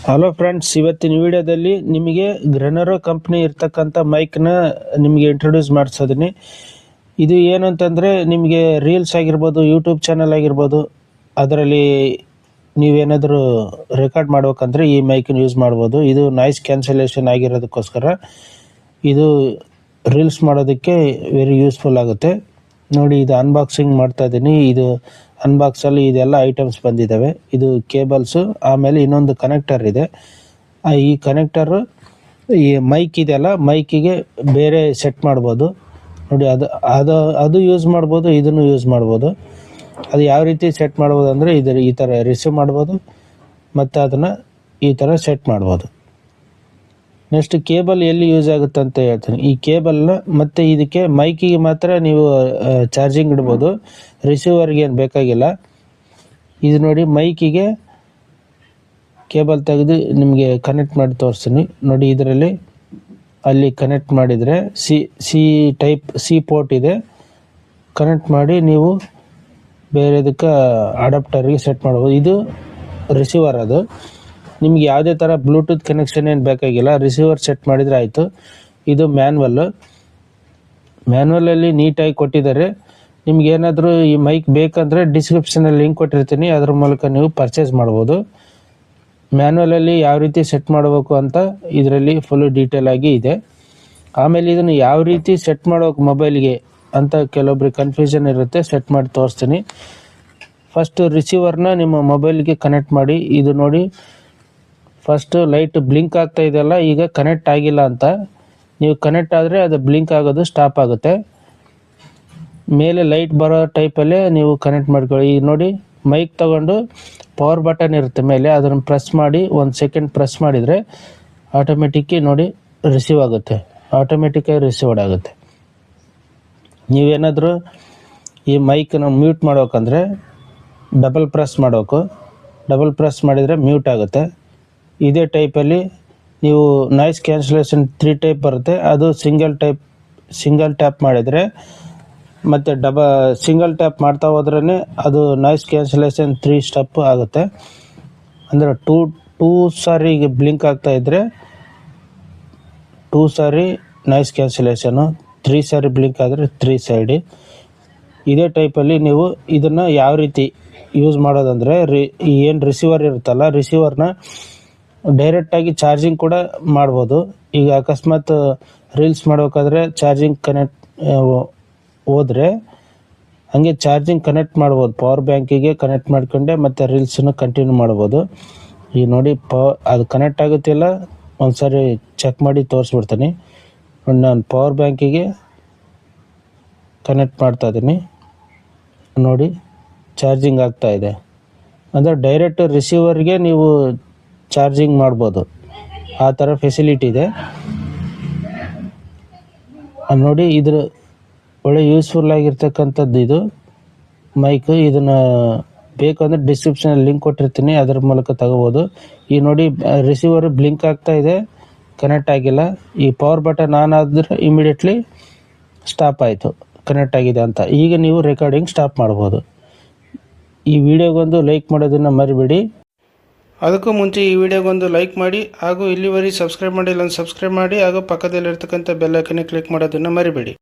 Hello friends, ಇವತ್ತಿನ ವಿಡಿಯೋದಲ್ಲಿ ನಿಮಗೆ ಗ್ರೆನರೋ ಕಂಪ್ನಿ ಇರ್ತಕ್ಕಂಥ ಮೈಕ್ನ ನಿಮಗೆ ಇಂಟ್ರೊಡ್ಯೂಸ್ ಮಾಡಿಸೋದೀನಿ. ಇದು ಏನು ಅಂತಂದರೆ, ನಿಮಗೆ ರೀಲ್ಸ್ ಆಗಿರ್ಬೋದು, ಯೂಟ್ಯೂಬ್ ಚಾನಲ್ ಆಗಿರ್ಬೋದು, ಅದರಲ್ಲಿ ನೀವೇನಾದರೂ ರೆಕಾರ್ಡ್ ಮಾಡ್ಬೇಕಂದ್ರೆ ಈ ಮೈಕನ್ನು ಯೂಸ್ ಮಾಡ್ಬೋದು. ಇದು ನಾಯ್ಸ್ ಕ್ಯಾನ್ಸಲೇಷನ್ ಆಗಿರೋದಕ್ಕೋಸ್ಕರ ಇದು ರೀಲ್ಸ್ ಮಾಡೋದಕ್ಕೆ ವೆರಿ ಯೂಸ್ಫುಲ್ ಆಗುತ್ತೆ. ನೋಡಿ, ಇದು ಅನ್ಬಾಕ್ಸಿಂಗ್ ಮಾಡ್ತಾ ಇದ್ದೀನಿ. ಇದು ಅನ್ಬಾಕ್ಸಲ್ಲಿ ಇದೆಲ್ಲ ಐಟಮ್ಸ್ ಬಂದಿದ್ದಾವೆ. ಇದು ಕೇಬಲ್ಸು, ಆಮೇಲೆ ಇನ್ನೊಂದು ಕನೆಕ್ಟರ್ ಇದೆ. ಈ ಕನೆಕ್ಟರು ಈ ಮೈಕ್ ಇದೆಯಲ್ಲ, ಮೈಕಿಗೆ ಬೇರೆ ಸೆಟ್ ಮಾಡ್ಬೋದು. ನೋಡಿ, ಅದು ಯೂಸ್ ಮಾಡ್ಬೋದು, ಇದನ್ನು ಯೂಸ್ ಮಾಡ್ಬೋದು. ಅದು ಯಾವ ರೀತಿ ಸೆಟ್ ಮಾಡ್ಬೋದು ಅಂದರೆ, ಈ ಥರ ರಿಸೀವ್ ಮಾಡ್ಬೋದು ಮತ್ತು ಅದನ್ನು ಈ ಥರ ಸೆಟ್ ಮಾಡ್ಬೋದು. ನೆಕ್ಸ್ಟ್ ಕೇಬಲ್ ಎಲ್ಲಿ ಯೂಸ್ ಆಗುತ್ತೆ ಅಂತ ಹೇಳ್ತೀನಿ. ಈ ಕೇಬಲ್ನ ಮತ್ತು ಇದಕ್ಕೆ ಮೈಕಿಗೆ ಮಾತ್ರ ನೀವು ಚಾರ್ಜಿಂಗ್ ಇಡ್ಬೋದು, ರಿಸೀವರ್ಗೆ ಏನು ಬೇಕಾಗಿಲ್ಲ. ಇದು ನೋಡಿ, ಮೈಕಿಗೆ ಕೇಬಲ್ ತೆಗೆದು ನಿಮಗೆ ಕನೆಕ್ಟ್ ಮಾಡಿ ತೋರಿಸ್ತೀನಿ. ನೋಡಿ, ಇದರಲ್ಲಿ ಅಲ್ಲಿ ಕನೆಕ್ಟ್ ಮಾಡಿದರೆ ಸಿ ಪೋರ್ಟ್ ಇದೆ. ಕನೆಕ್ಟ್ ಮಾಡಿ ನೀವು ಬೇರೆದಕ್ಕೆ ಅಡಾಪ್ಟರ್ಗೆ ಸೆಟ್ ಮಾಡ್ಬೋದು. ಇದು ರಿಸೀವರ್. ಅದು ನಿಮ್ಗೆ ಯಾವುದೇ ಥರ ಬ್ಲೂಟೂತ್ ಕನೆಕ್ಷನ್ ಏನು ಬೇಕಾಗಿಲ್ಲ, ರಿಸೀವರ್ ಸೆಟ್ ಮಾಡಿದರೆ ಆಯಿತು. ಇದು ಮ್ಯಾನ್ವಲಲ್ಲಿ ನೀಟಾಗಿ ಕೊಟ್ಟಿದ್ದಾರೆ. ನಿಮ್ಗೆ ಏನಾದರೂ ಈ ಮೈಕ್ ಬೇಕಂದರೆ ಡಿಸ್ಕ್ರಿಪ್ಷನಲ್ಲಿ ಲಿಂಕ್ ಕೊಟ್ಟಿರ್ತೀನಿ, ಅದ್ರ ಮೂಲಕ ನೀವು ಪರ್ಚೇಸ್ ಮಾಡ್ಬೋದು. ಮ್ಯಾನ್ವಲಲ್ಲಿ ಯಾವ ರೀತಿ ಸೆಟ್ ಮಾಡಬೇಕು ಅಂತ ಇದರಲ್ಲಿ ಫುಲ್ಲು ಡೀಟೇಲ್ ಆಗಿ ಇದೆ. ಆಮೇಲೆ ಇದನ್ನು ಯಾವ ರೀತಿ ಸೆಟ್ ಮಾಡಬೇಕು ಮೊಬೈಲ್ಗೆ ಅಂತ ಕೆಲವೊಬ್ರಿಗೆ ಕನ್ಫ್ಯೂಷನ್ ಇರುತ್ತೆ. ಸೆಟ್ ಮಾಡಿ ತೋರಿಸ್ತೀನಿ. ಫಸ್ಟು ರಿಸೀವರ್ನ ನಿಮ್ಮ ಮೊಬೈಲ್ಗೆ ಕನೆಕ್ಟ್ ಮಾಡಿ. ಇದು ನೋಡಿ, ಫಸ್ಟು ಲೈಟ್ ಬ್ಲಿಂಕ್ ಆಗ್ತಾ ಇದೆಯಲ್ಲ, ಈಗ ಕನೆಕ್ಟ್ ಆಗಿಲ್ಲ ಅಂತ. ನೀವು ಕನೆಕ್ಟ್ ಆದರೆ ಅದು ಬ್ಲಿಂಕ್ ಆಗೋದು ಸ್ಟಾಪ್ ಆಗುತ್ತೆ. ಮೇಲೆ ಲೈಟ್ ಬರೋ ಟೈಪಲ್ಲೇ ನೀವು ಕನೆಕ್ಟ್ ಮಾಡ್ಕೊಳ್ಳಿ. ಈಗ ನೋಡಿ, ಮೈಕ್ ತಗೊಂಡು ಪವರ್ ಬಟನ್ ಇರುತ್ತೆ ಮೇಲೆ, ಅದನ್ನು ಪ್ರೆಸ್ ಮಾಡಿ 1 ಸೆಕೆಂಡ್ ಪ್ರೆಸ್ ಮಾಡಿದರೆ ಆಟೋಮೆಟಿಕ್ಕಿ ನೋಡಿ ರಿಸೀವ್ ಆಗುತ್ತೆ. ಆಟೋಮೆಟಿಕ್ಕಾಗಿ ರಿಸೀವ್ಡ್ ಆಗುತ್ತೆ. ನೀವೇನಾದರೂ ಈ ಮೈಕನ್ನು ಮ್ಯೂಟ್ ಮಾಡ್ಬೇಕಂದ್ರೆ ಡಬಲ್ ಪ್ರೆಸ್ ಮಾಡಬೇಕು. ಡಬಲ್ ಪ್ರೆಸ್ ಮಾಡಿದರೆ ಮ್ಯೂಟ್ ಆಗುತ್ತೆ. ಇದೇ ಟೈಪಲ್ಲಿ ನೀವು ನಾಯ್ಸ್ ಕ್ಯಾನ್ಸಲೇಷನ್ 3 ಟೈಪ್ ಬರುತ್ತೆ. ಅದು ಸಿಂಗಲ್ ಟ್ಯಾಪ್ ಮಾಡಿದರೆ, ಮತ್ತು ಸಿಂಗಲ್ ಟ್ಯಾಪ್ ಮಾಡ್ತಾ ಹೋದ್ರೇ ಅದು ನಾಯ್ಸ್ ಕ್ಯಾನ್ಸಲೇಷನ್ 3 ಸ್ಟೆಪ್ ಆಗುತ್ತೆ. ಅಂದರೆ ಟೂ ಸಾರಿ ಬ್ಲಿಂಕ್ ಆಗ್ತಾ ಇದ್ದರೆ 2 ಸಾರಿ ನಾಯ್ಸ್ ಕ್ಯಾನ್ಸಲೇಷನು, 3 ಸಾರಿ ಬ್ಲಿಂಕ್ ಆದರೆ 3 ಸೈಡಿ. ಇದೇ ಟೈಪಲ್ಲಿ ನೀವು ಇದನ್ನು ಯಾವ ರೀತಿ ಯೂಸ್ ಮಾಡೋದಂದರೆ, ಏನು ರಿಸೀವರ್ ಇರುತ್ತಲ್ಲ, ರಿಸೀವರ್ನ ಡೈರೆಕ್ಟಾಗಿ ಚಾರ್ಜಿಂಗ್ ಕೂಡ ಮಾಡ್ಬೋದು. ಈಗ ಅಕಸ್ಮಾತ್ ರೀಲ್ಸ್ ಮಾಡಬೇಕಾದ್ರೆ ಚಾರ್ಜಿಂಗ್ ಹೋದರೆ ಹಾಗೆ ಚಾರ್ಜಿಂಗ್ ಕನೆಕ್ಟ್ ಮಾಡ್ಬೋದು. ಪವರ್ ಬ್ಯಾಂಕಿಗೆ ಕನೆಕ್ಟ್ ಮಾಡ್ಕೊಂಡೆ ಮತ್ತು ರೀಲ್ಸನ್ನು ಕಂಟಿನ್ಯೂ ಮಾಡ್ಬೋದು. ಈಗ ನೋಡಿ, ಅದು ಕನೆಕ್ಟ್ ಆಗುತ್ತಿಲ್ಲ, ಒಂದು ಸಾರಿ ಚೆಕ್ ಮಾಡಿ ತೋರಿಸ್ಬಿಡ್ತೀನಿ. ನಾನು ಪವರ್ ಬ್ಯಾಂಕಿಗೆ ಕನೆಕ್ಟ್ ಮಾಡ್ತಾ ಇದ್ದೀನಿ. ನೋಡಿ, ಚಾರ್ಜಿಂಗ್ ಆಗ್ತಾ ಇದೆ. ಅಂದರೆ ಡೈರೆಕ್ಟ್ ರಿಸೀವರ್ಗೆ ನೀವು ಚಾರ್ಜಿಂಗ್ ಮಾಡ್ಬೋದು, ಆ ಥರ ಫೆಸಿಲಿಟಿ ಇದೆ. ನೋಡಿ, ಇದ್ರ ಒಳ್ಳೆ ಯೂಸ್ಫುಲ್ ಆಗಿರ್ತಕ್ಕಂಥದ್ದು ಇದು ಮೈಕು. ಇದನ್ನು ಬೇಕು ಅಂದರೆ ಡಿಸ್ಕ್ರಿಪ್ಷನಲ್ಲಿ ಲಿಂಕ್ ಕೊಟ್ಟಿರ್ತೀನಿ, ಅದರ ಮೂಲಕ ತಗೋಬೋದು. ಈ ನೋಡಿ, ರಿಸೀವರ್ ಬ್ಲಿಂಕ್ ಆಗ್ತಾ ಇದೆ, ಕನೆಕ್ಟ್ ಆಗಿಲ್ಲ. ಈ ಪವರ್ ಬಟನ್ ಆನ್ ಆದರೆ ಇಮಿಡಿಯೇಟ್ಲಿ ಸ್ಟಾಪ್ ಆಯಿತು, ಕನೆಕ್ಟ್ ಆಗಿದೆ ಅಂತ. ಈಗ ನೀವು ರೆಕಾರ್ಡಿಂಗ್ ಸ್ಟಾಪ್ ಮಾಡ್ಬೋದು. ಈ ವಿಡಿಯೋಗೊಂದು ಲೈಕ್ ಮಾಡೋದನ್ನು ಮರಿಬೇಡಿ. ಅದಕ್ಕೂ ಮುಂಚೆ ಈ ವಿಡಿಯೋಗೊಂದು ಲೈಕ್ ಮಾಡಿ, ಹಾಗೂ ಇಲ್ಲಿವರೆಗೆ ಸಬ್ಸ್ಕ್ರೈಬ್ ಮಾಡಿಲ್ಲ ಅಂತ ಸಬ್ಸ್ಕ್ರೈಬ್ ಮಾಡಿ, ಹಾಗೂ ಪಕ್ಕದಲ್ಲಿರ್ತಕ್ಕಂಥ ಬೆಲ್ ಐಕನ್ನೇ ಕ್ಲಿಕ್ ಮಾಡೋದನ್ನು ಮರಿಬೇಡಿ.